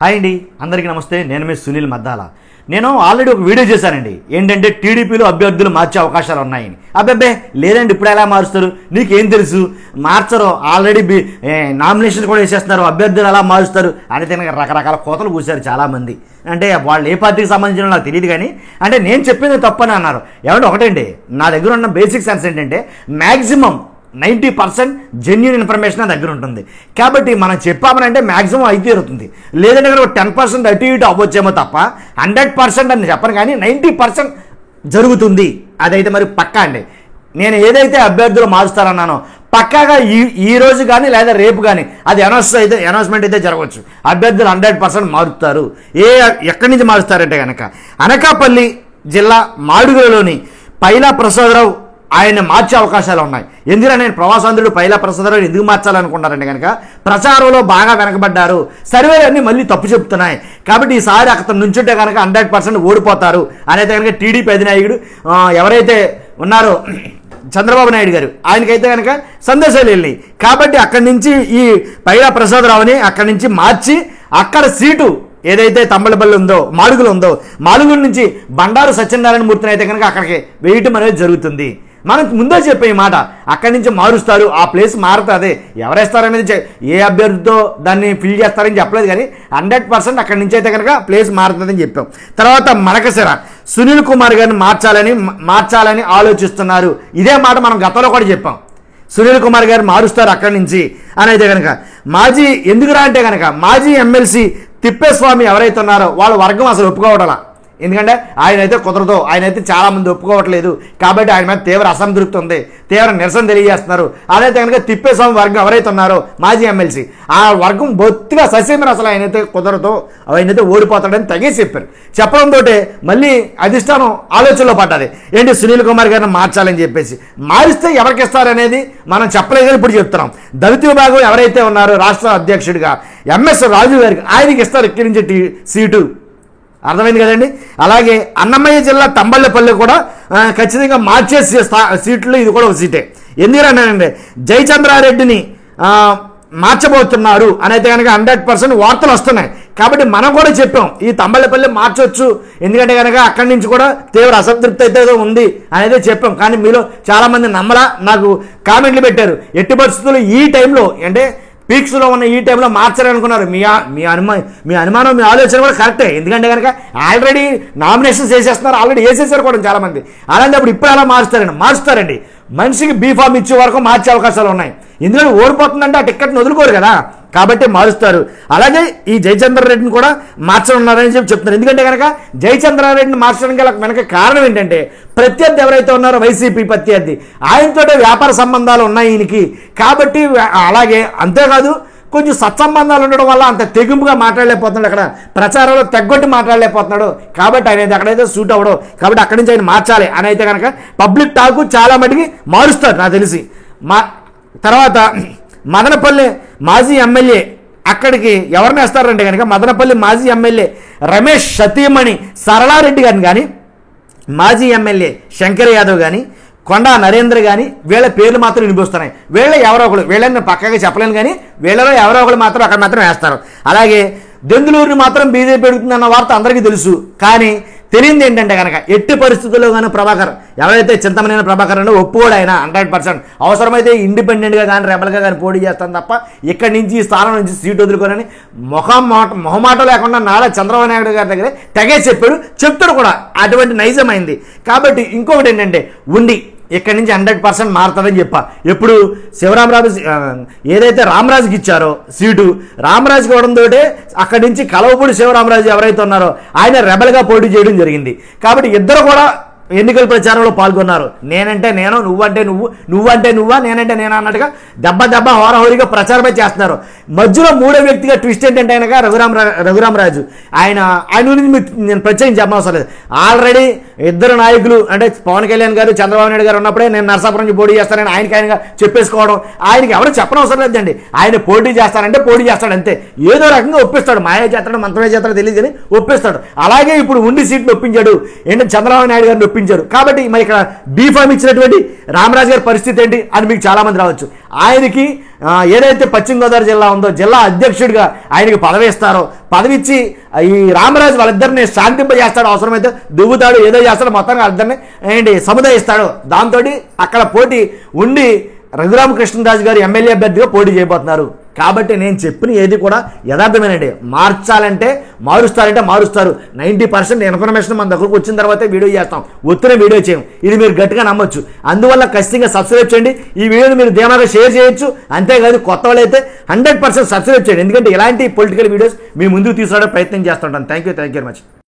Hi అండి, అందరికీ నమస్తే. నేను మీ సునీల్ మద్దాల. నేను ఆల్రెడీ ఒక వీడియో చేశానండి. ఏంటంటే టీడీపీలో అభ్యర్థులు మార్చే అవకాశాలు ఉన్నాయని. అబ్బాబ్బే లేదండి, ఇప్పుడు ఎలా మారుస్తారు, నీకేం తెలుసు, మార్చరు, ఆల్రెడీ నామినేషన్ కూడా వేసేస్తున్నారు, అభ్యర్థులు ఎలా మారుస్తారు అని రకరకాల కోతలు కూర్చారు చాలామంది. అంటే వాళ్ళు ఏ పార్టీకి సంబంధించిన నాకు తెలియదు, కానీ అంటే నేను చెప్పింది తప్పని అన్నారు. ఏమంటే ఒకటండి, నా దగ్గర ఉన్న బేసిక్ సెన్స్ ఏంటంటే మ్యాక్సిమం 90% జెన్యూన్ ఇన్ఫర్మేషన్ నా దగ్గర ఉంటుంది. కాబట్టి మనం చెప్పామనంటే మ్యాక్సిమం అయితే జరుగుతుంది. లేదంటే కనుక 10% అటు ఇటు అవ్వచ్చేమో తప్ప 100% అని చెప్పను, కానీ 90% జరుగుతుంది. అదైతే మరి పక్కా అండి. నేను ఏదైతే అభ్యర్థులు మారుస్తారన్నానో పక్కాగా ఈ రోజు కానీ లేదా రేపు కానీ అది అనౌన్స్మెంట్ అయితే జరగవచ్చు. అభ్యర్థులు 100% మారుతారు. ఎక్కడి నుంచి మారుస్తారంటే కనుక అనకాపల్లి జిల్లా మాడుగులలోని పైలా ప్రసాదరావు ఆయన మార్చే అవకాశాలు ఉన్నాయి. ఎందుకంటే నేను ప్రవాసాంధ్రుడు పైలా ప్రసాదరావు ఎందుకు మార్చాలనుకుంటారంటే కనుక ప్రచారంలో బాగా వెనకబడ్డారు, సర్వేలు అన్నీ మళ్ళీ తప్పు చెప్తున్నాయి. కాబట్టి ఈసారి అతను నుంచుంటే కనుక 100% ఓడిపోతారు అనేది కనుక టీడీపీ అధినాయకుడు ఎవరైతే ఉన్నారో చంద్రబాబు నాయుడు గారు, ఆయనకైతే కనుక సందేశాలు వెళ్ళి, కాబట్టి అక్కడి నుంచి ఈ పైలా ప్రసాదరావుని అక్కడి నుంచి మార్చి అక్కడ సీటు ఏదైతే తంబలపల్లి ఉందో మాడుగుల నుంచి బండారు సత్యనారాయణ మూర్తిని అయితే కనుక అక్కడికి వేయటం అనేది జరుగుతుంది. మనం ముందే చెప్పే మాట, అక్కడి నుంచి మారుస్తారు, ఆ ప్లేస్ మారుతుంది. ఎవరేస్తారనేది ఏ అభ్యర్థితో దాన్ని ఫిల్ చేస్తారని చెప్పలేదు, కానీ 100% అక్కడి నుంచి అయితే కనుక ప్లేస్ మారుతుందని చెప్పాం. తర్వాత మడకశిర సునీల్ కుమార్ గారిని మార్చాలని ఆలోచిస్తున్నారు. ఇదే మాట మనం గతంలో కూడా చెప్పాం. సునీల్ కుమార్ గారు మారుస్తారు అక్కడి నుంచి అని అయితే కనుక మాజీ ఎందుకురా అంటే కనుక మాజీ ఎమ్మెల్సీ తిప్పేస్వామి ఎవరైతే ఉన్నారో వాళ్ళ వర్గం అసలు ఒప్పుకోవడాల. ఎందుకంటే ఆయన అయితే కుదరదు, ఆయన అయితే చాలామంది ఒప్పుకోవట్లేదు. కాబట్టి ఆయన మీద తీవ్ర అసంతృప్తి ఉంది, తీవ్ర నిరసన తెలియజేస్తున్నారు. అదైతే కనుక తిప్పేస్వామి వర్గం ఎవరైతే ఉన్నారో మాజీ ఎమ్మెల్సీ, ఆ వర్గం బొత్తిగా ససేమిర అసలు ఆయనైతే కుదరదు, ఆయనైతే ఓడిపోతాడని తెగేసి చెప్పారు. చెప్పడంతో మళ్ళీ అధిష్టానం ఆలోచనలో పడ్డది, ఏంటి సునీల్ కుమార్ గారిని మార్చాలని చెప్పేసి. మారిస్తే ఎవరికి ఇస్తారనేది మనం చెప్పలేదు, కానీ ఇప్పుడు చెప్తున్నాం. దళిత విభాగం ఎవరైతే ఉన్నారో రాష్ట్ర అధ్యక్షుడిగా ఎంఎస్ రాజు గారికి ఆయనకి ఇస్తారు ఇక్కడి నుంచి సీటు. అర్థమైంది కదండి. అలాగే అన్నమయ్య జిల్లా తంబళ్ళపల్లి కూడా ఖచ్చితంగా మార్చే సీట్లు ఇది కూడా ఒక సీటే. ఎందుకంటే జయచంద్రారెడ్డిని మార్చబోతున్నారు అని అయితే కనుక 100% వార్తలు వస్తున్నాయి. కాబట్టి మనం కూడా చెప్పాం ఈ తంబళ్ళపల్లి మార్చొచ్చు, ఎందుకంటే కనుక అక్కడి నుంచి కూడా తీవ్ర అసంతృప్తి అయితే ఉంది అనేది చెప్పాం. కానీ మీలో చాలామంది నమ్మలా, నాకు కామెంట్లు పెట్టారు. ఎట్టి పరిస్థితుల్లో ఈ టైంలో అంటే పీక్స్లో ఉన్న ఈ టైంలో మార్చారనుకున్నారు. మీ అనుమానం మీ ఆలోచన కూడా కరెక్టే. ఎందుకంటే కనుక ఆల్రెడీ నామినేషన్స్ వేసేస్తున్నారు, ఆల్రెడీ వేసేసారు కూడా చాలామంది. అలాంటప్పుడు ఇప్పుడు ఎలా మారుస్తారండి. మనిషికి బీఫామ్ ఇచ్చే వరకు మార్చే అవకాశాలు ఉన్నాయి. ఎందుకంటే ఓడిపోతుందంటే ఆ టికెట్ని వదులుకోరు కదా, కాబట్టి మారుస్తారు. అలాగే ఈ జయచంద్రారెడ్డిని కూడా మార్చనున్నారని చెప్తున్నారు. ఎందుకంటే కనుక జయచంద్రారెడ్డిని మార్చడం గల వెనక కారణం ఏంటంటే ప్రత్యర్థి ఎవరైతే ఉన్నారో వైసీపీ ప్రత్యర్థి, ఆయనతో వ్యాపార సంబంధాలు ఉన్నాయి ఈయనకి. కాబట్టి అలాగే అంతేకాదు కొంచెం సత్సంబంధాలు ఉండడం వల్ల అంత తెగింపుగా మాట్లాడలేకపోతున్నాడు, అక్కడ ప్రచారంలో తగ్గొట్టి మాట్లాడలేకపోతున్నాడు. కాబట్టి ఆయన అక్కడైతే సూట్ అవ్వడం, కాబట్టి అక్కడి నుంచి ఆయన మార్చాలి అని అయితే కనుక పబ్లిక్ టాక్ చాలా మటుకి మారుస్తారు నాకు తెలిసి. తర్వాత మదనపల్లి మాజీ ఎమ్మెల్యే అక్కడికి ఎవరిని వేస్తారంటే కనుక మదనపల్లి మాజీ ఎమ్మెల్యే రమేష్ సతీమణి సరళారెడ్డి గారిని కానీ, మాజీ ఎమ్మెల్యే శంకర్ యాదవ్ కానీ, కొండా నరేంద్ర కానీ వీళ్ళ పేర్లు మాత్రం వినిపిస్తున్నాయి. ఎవరో ఒకరు, వీళ్ళని పక్కగా చెప్పలేను, కానీ వీళ్ళలో ఎవరో ఒకరు మాత్రం అక్కడ మాత్రం వేస్తారు. అలాగే దెందులూరుని మాత్రం బీజేపీ పెడుతుందన్న వార్త అందరికీ తెలుసు. కానీ తెలియంది ఏంటంటే కనుక ఎట్టి పరిస్థితుల్లో కానీ ప్రభాకర్ ఎవరైతే చింతమనేని ప్రభాకర్ అంటే ఒప్పుకోడు ఆయన 100%. అవసరమైతే ఇండిపెండెంట్గా కానీ రెబల్గా కానీ పోటీ చేస్తాను తప్ప ఇక్కడి నుంచి ఈ స్థానం నుంచి సీటు వదులుకోనని మొహమాట లేకుండా నారా చంద్రబాబు నాయుడు గారి దగ్గర తెగే చెప్తాడు కూడా. అటువంటి నైజమైంది. కాబట్టి ఇంకొకటి ఏంటంటే ఇక్కడి నుంచి 100% మారుతుందని చెప్పా. ఎప్పుడు శివరామరాజు ఏదైతే రామరాజుకి ఇచ్చారో సీటు, రామరాజుకి ఇవ్వడంతో అక్కడి నుంచి కలవపూడి శివరామరాజు ఎవరైతే ఉన్నారో ఆయన రెబల్గా పోటీ చేయడం జరిగింది. కాబట్టి ఇద్దరు కూడా ఎన్నికల ప్రచారంలో పాల్గొన్నారు. నేనంటే నేను, నువ్వంటే నువ్వా, నేనంటే నేను అన్నట్టుగా దెబ్బ హోరహోరీగా ప్రచారమే చేస్తున్నారు. మధ్యలో మూడో వ్యక్తిగా ట్విస్ట్ ఏంటంటే ఆయనగా రఘురామరాజు. ఆయన గురించి నేను ప్రత్యేకించి చెప్పనవసరం లేదు. ఆల్రెడీ ఇద్దరు నాయకులు అంటే పవన్ కళ్యాణ్ గారు చంద్రబాబు నాయుడు గారు ఉన్నప్పుడే నేను నరసాపురం నుంచి పోటీ చేస్తానని ఆయనగా చెప్పేసుకోవడం, ఆయనకి ఎవరు చెప్పనవసరం లేదండి. ఆయన పోటీ చేస్తానంటే పోటీ చేస్తాడు అంతే. ఏదో రకంగా ఒప్పిస్తాడు, మాయా చేస్తాడు మంత్రమే చేస్తాడో తెలియదు కానీ ఒప్పిస్తాడు. అలాగే ఇప్పుడు ఉండి సీట్లు ఒప్పించాడు. ఏంటంటే చంద్రబాబు నాయుడు గారిని ఒప్పించారు. కాబట్టి మరి ఇక్కడ బీఫామ్ ఇచ్చినటువంటి రామరాజు గారి పరిస్థితి ఏంటి అని మీకు చాలామంది రావచ్చు. ఆయనకి ఏదైతే పశ్చిమ గోదావరి జిల్లా ఉందో జిల్లా అధ్యక్షుడిగా ఆయనకి పదవి ఇస్తారో, పదవి ఇచ్చి ఈ రామరాజు వాళ్ళిద్దరిని శాంతింపజేస్తాడు, అవసరమైతే దువ్వుతాడు, ఏదో చేస్తాడు, మొత్తానికి వాళ్ళిద్దరిని ఏంటి సముదాయిస్తాడు. దాంతో అక్కడ పోటీ ఉండి రఘురామకృష్ణరాజు గారు ఎమ్మెల్యే అభ్యర్థిగా పోటీ చేయబోతున్నారు. కాబట్టి నేను చెప్పిన ఏది కూడా యథార్థమేనండి. మార్చాలంటే మారుస్తారంటే మారుస్తారు. 90% ఇన్ఫర్మేషన్ మన దగ్గరకు వచ్చిన తర్వాతే వీడియో చేస్తాం, ఒత్తిడి వీడియో చేయం. ఇది మీరు గట్టిగా నమ్మొచ్చు. అందువల్ల ఖచ్చితంగా సబ్స్క్రైబ్ చేయండి. ఈ వీడియోని మీరు ధీమాగా షేర్ చేయొచ్చు. అంతేకాదు కొత్త వాళ్ళు అయితే 100% సబ్స్క్రైబ్ చేయండి. ఎందుకంటే ఇలాంటి పొలిటికల్ వీడియోస్ మీ ముందుకు తీసుకురావడానికి ప్రయత్నం చేస్తుంటాను. Thank you very much.